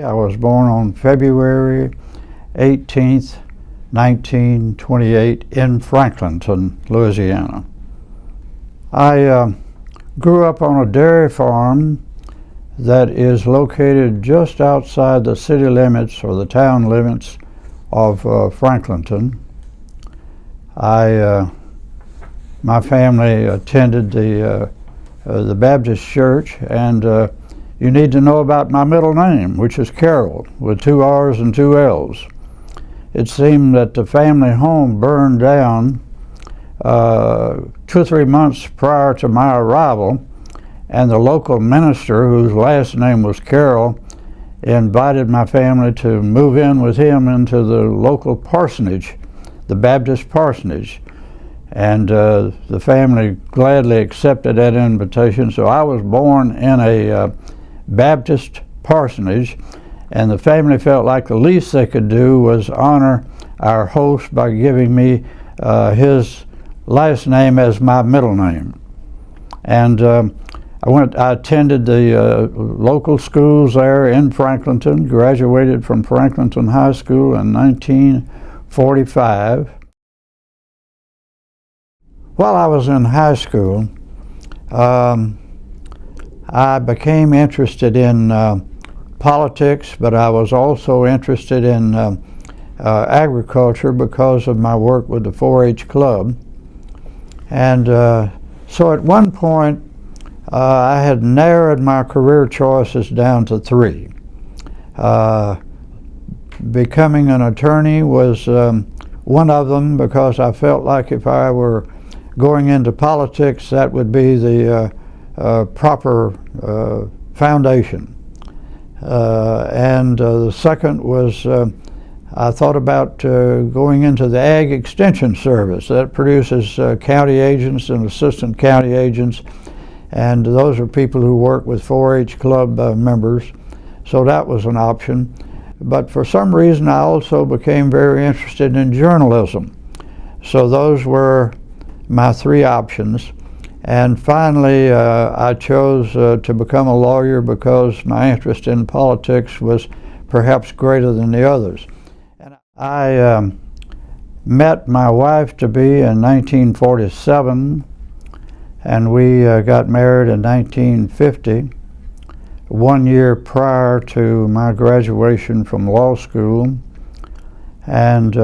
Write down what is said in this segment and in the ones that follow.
I was born on February 18th, 1928 in Franklinton, Louisiana. I grew up on a dairy farm that is located just outside the city limits or the town limits of Franklinton. My family attended the Baptist church, and you need to know about my middle name, which is Carroll, with 2 R's and 2 L's. It seemed that the family home burned down 2 or 3 months prior to my arrival, and the local minister, whose last name was Carroll, invited my family to move in with him into the local parsonage, the Baptist parsonage. And the family gladly accepted that invitation, so I was born in a Baptist parsonage, and the family felt like the least they could do was honor our host by giving me his last name as my middle name. And I attended the local schools there in Franklinton, graduated from Franklinton High School in 1945. While I was in high school, I became interested in politics, but I was also interested in agriculture because of my work with the 4-H club. And so at one point, I had narrowed my career choices down to 3. Becoming an attorney was one of them, because I felt like if I were going into politics, that would be the proper foundation. And the second was I thought about going into the Ag Extension Service. That produces county agents and assistant county agents, and those are people who work with 4-H club members, so that was an option. But for some reason I also became very interested in journalism. So those were my 3 options. And finally, I chose to become a lawyer because my interest in politics was perhaps greater than the others. And I met my wife-to-be in 1947, and we got married in 1950, 1 year prior to my graduation from law school, and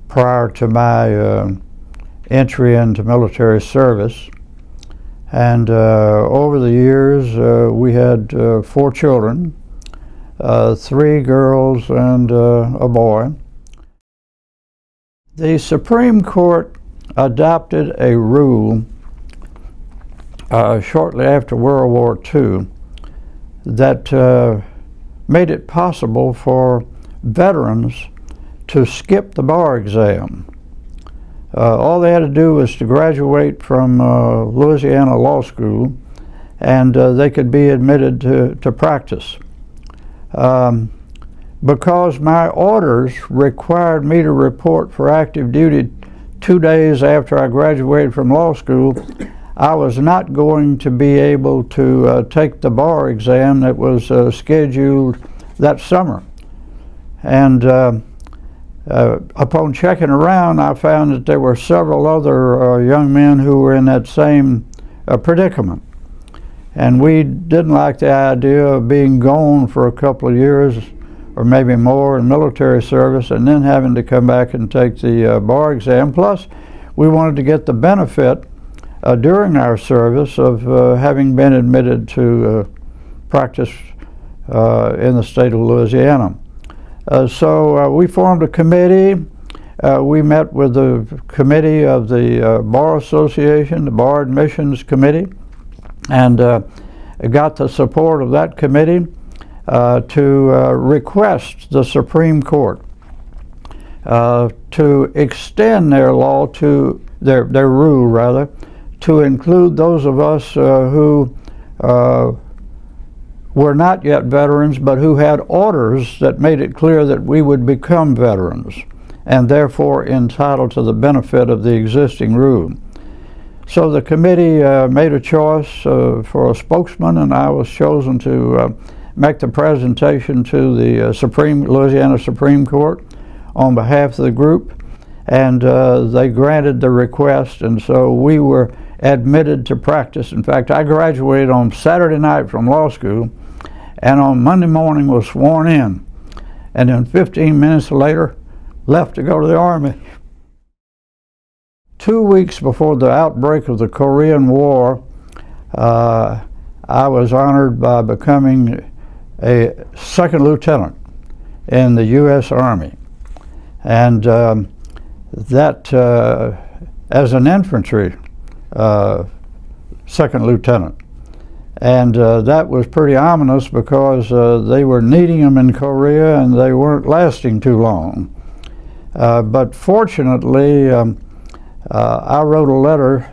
prior to my entry into military service. And over the years we had 4 children, 3 girls and a boy. The Supreme Court adopted a rule shortly after World War II that made it possible for veterans to skip the bar exam. All they had to do was to graduate from Louisiana Law School, and they could be admitted to practice. Because my orders required me to report for active duty 2 days after I graduated from law school, I was not going to be able to take the bar exam that was scheduled that summer. And upon checking around, I found that there were several other young men who were in that same predicament. And we didn't like the idea of being gone for a couple of years or maybe more in military service and then having to come back and take the bar exam. Plus, we wanted to get the benefit during our service of having been admitted to practice in the state of Louisiana. So we formed a committee. We met with the committee of the Bar Association, the Bar Admissions Committee, and got the support of that committee to request the Supreme Court to extend their law to their rule rather, to include those of us who were not yet veterans, but who had orders that made it clear that we would become veterans and therefore entitled to the benefit of the existing rule. So the committee made a choice for a spokesman, and I was chosen to make the presentation to the Louisiana Supreme Court on behalf of the group, and they granted the request, and so we were admitted to practice. In fact, I graduated on Saturday night from law school, and on Monday morning was sworn in, and then 15 minutes later left to go to the Army. 2 weeks before the outbreak of the Korean War, I was honored by becoming a second lieutenant in the U.S. Army, and that as an infantry second lieutenant. And that was pretty ominous because they were needing them in Korea and they weren't lasting too long. But fortunately, I wrote a letter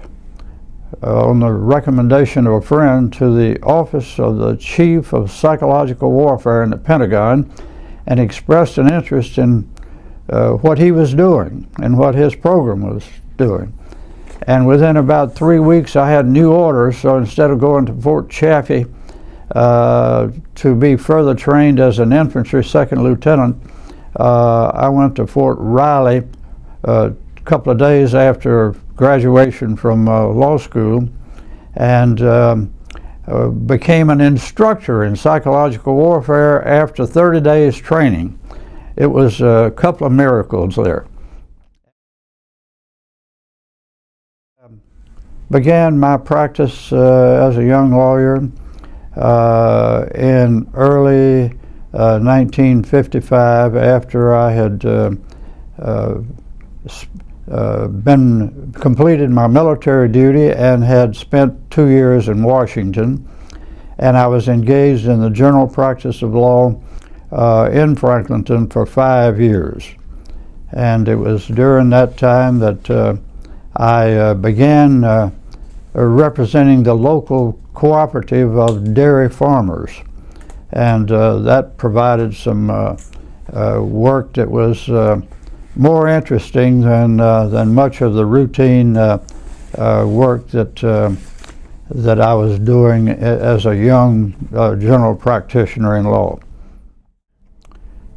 on the recommendation of a friend to the Office of the Chief of Psychological Warfare in the Pentagon, and expressed an interest in what he was doing and what his program was doing. And within about 3 weeks I had new orders, so instead of going to Fort Chaffee to be further trained as an infantry second lieutenant, I went to Fort Riley a couple of days after graduation from law school, and became an instructor in psychological warfare after 30 days training. It was a couple of miracles there. Began my practice as a young lawyer in early 1955, after I had completed my military duty and had spent 2 years in Washington, and I was engaged in the general practice of law in Franklinton for 5 years. And it was during that time that I began representing the local cooperative of dairy farmers, and that provided some work that was more interesting than much of the routine work that I was doing as a young general practitioner in law.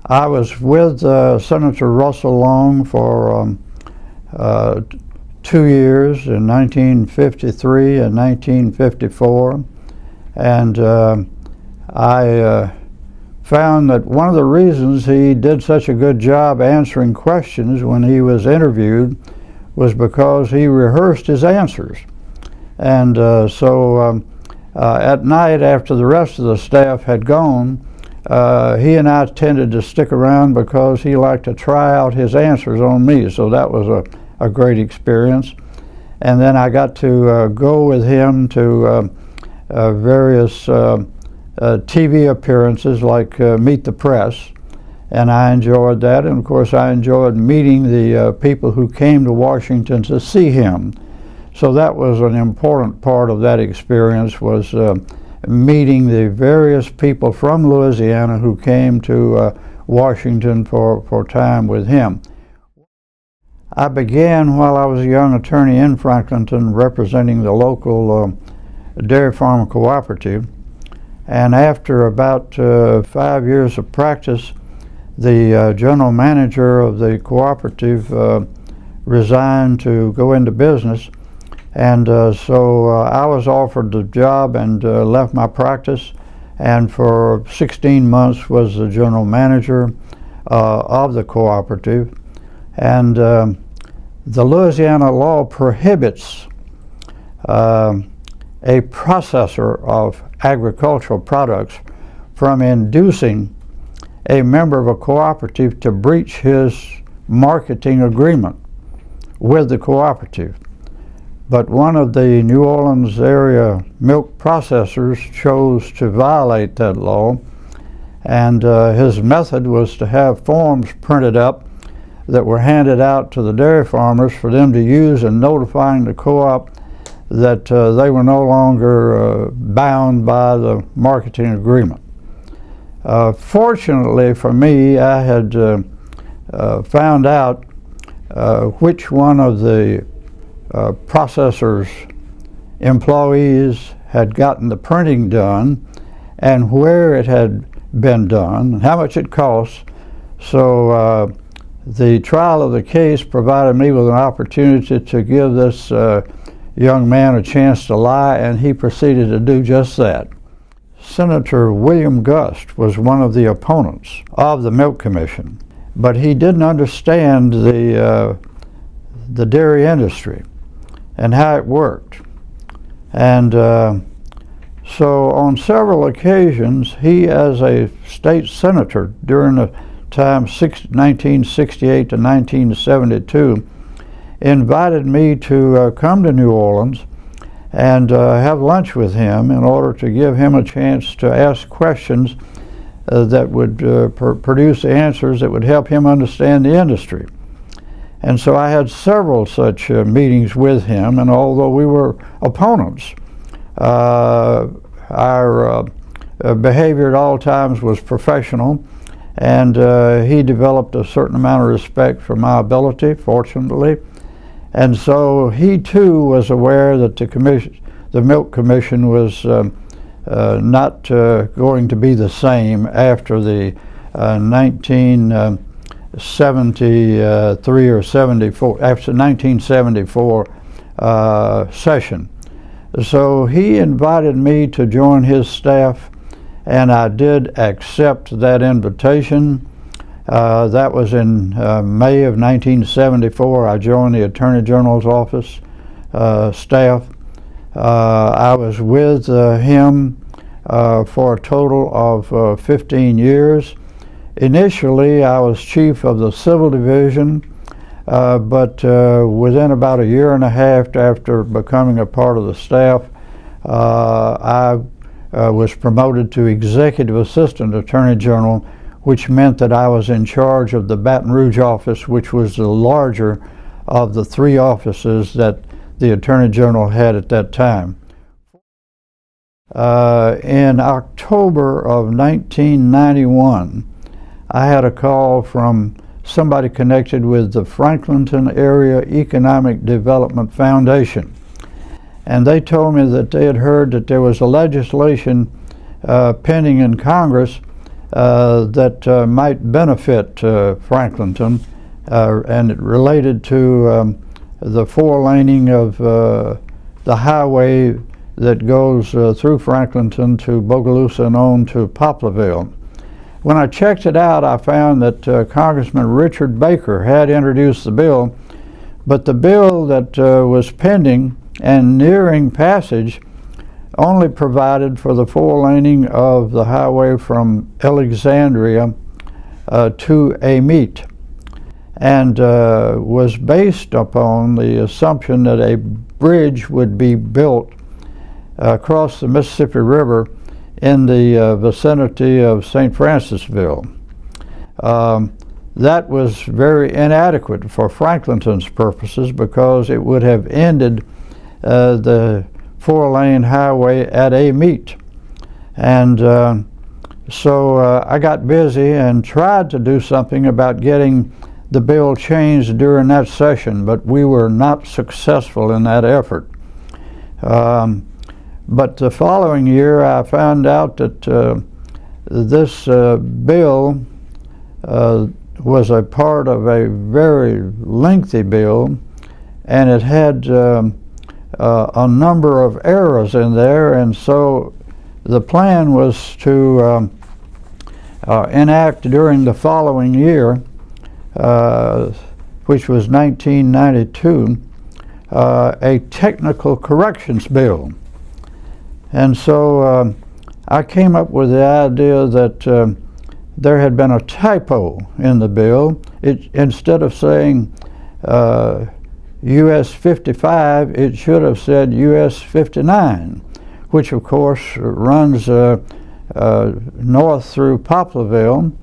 I was with Senator Russell Long for 2 years, in 1953 and 1954, and I found that one of the reasons he did such a good job answering questions when he was interviewed was because he rehearsed his answers. And so at night, after the rest of the staff had gone, he and I tended to stick around because he liked to try out his answers on me, so that was a great experience. And then I got to go with him to various TV appearances like Meet the Press, and I enjoyed that. And of course I enjoyed meeting the people who came to Washington to see him. So that was an important part of that experience, was meeting the various people from Louisiana who came to Washington for time with him. I began while I was a young attorney in Franklinton representing the local dairy farm cooperative, and after about 5 years of practice, the general manager of the cooperative resigned to go into business, and so I was offered the job and left my practice, and for 16 months was the general manager of the cooperative. And the Louisiana law prohibits a processor of agricultural products from inducing a member of a cooperative to breach his marketing agreement with the cooperative. But one of the New Orleans area milk processors chose to violate that law, and his method was to have forms printed up that were handed out to the dairy farmers for them to use in notifying the co-op that they were no longer bound by the marketing agreement. Fortunately for me, I had found out which one of the processor's employees had gotten the printing done, and where it had been done, and how much it cost. So the trial of the case provided me with an opportunity to give this young man a chance to lie, and he proceeded to do just that. Senator William Gust was one of the opponents of the Milk Commission, but he didn't understand the dairy industry and how it worked. And so on several occasions, he, as a state senator during the time 1968 to 1972, invited me to come to New Orleans and have lunch with him in order to give him a chance to ask questions that would produce answers that would help him understand the industry. And so I had several such meetings with him, and although we were opponents, our behavior at all times was professional, and he developed a certain amount of respect for my ability, fortunately. And so he too was aware that the Milk Commission was not going to be the same after the 1973 or 74, after 1974 session. So he invited me to join his staff, and I did accept that invitation. That was in May of 1974. I joined the Attorney General's office staff. I was with him for a total of 15 years. Initially, I was chief of the Civil Division, but within about a year and a half after becoming a part of the staff, I was promoted to Executive Assistant Attorney General, which meant that I was in charge of the Baton Rouge office, which was the larger of the three offices that the Attorney General had at that time. In October of 1991, I had a call from somebody connected with the Franklinton Area Economic Development Foundation. And they told me that they had heard that there was a legislation pending in Congress that might benefit Franklinton, and it related to the four-laning of the highway that goes through Franklinton to Bogalusa and on to Poplarville. When I checked it out, I found that Congressman Richard Baker had introduced the bill, but the bill that was pending and nearing passage only provided for the four-laning of the highway from Alexandria to Amite, and was based upon the assumption that a bridge would be built across the Mississippi River in the vicinity of St. Francisville. That was very inadequate for Franklinton's purposes because it would have ended the four-lane highway at Amite. And so I got busy and tried to do something about getting the bill changed during that session, but we were not successful in that effort. But the following year I found out that this bill was a part of a very lengthy bill, and it had a number of errors in there, and so the plan was to enact during the following year, which was 1992, a technical corrections bill. And so I came up with the idea that there had been a typo in the bill. Instead of saying US 55, it should have said US 59, which of course runs north through Poplarville.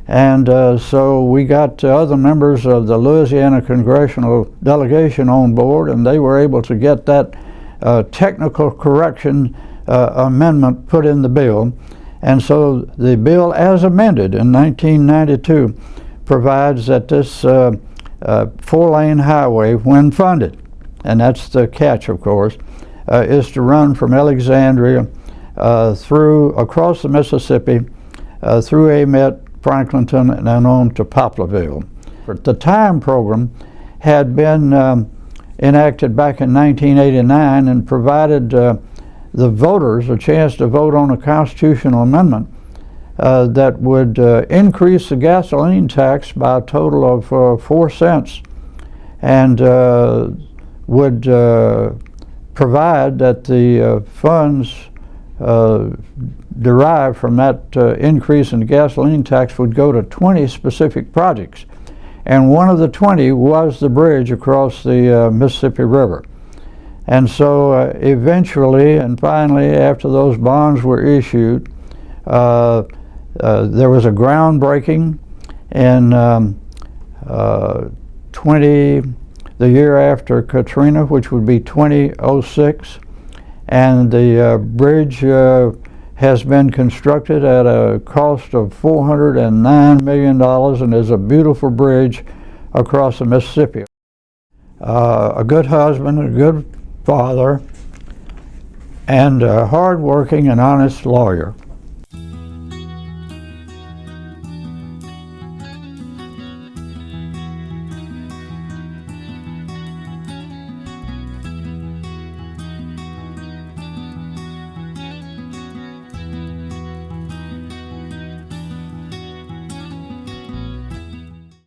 And so we got other members of the Louisiana congressional delegation on board, and they were able to get that technical correction amendment put in the bill. And so the bill as amended in 1992 provides that this four-lane highway, when funded, and that's the catch of course, is to run from Alexandria across the Mississippi, through Amet, Franklinton, and then on to Poplarville. The TIME program had been enacted back in 1989 and provided the voters a chance to vote on a constitutional amendment that would increase the gasoline tax by a total of 4 cents, and would provide that the funds derived from that increase in the gasoline tax would go to 20 specific projects. And one of the 20 was the bridge across the Mississippi River. And so eventually and finally, after those bonds were issued, there was a groundbreaking in the year after Katrina, which would be 2006, and the bridge has been constructed at a cost of $409 million and is a beautiful bridge across the Mississippi. A good husband, a good father, and a hard-working and honest lawyer.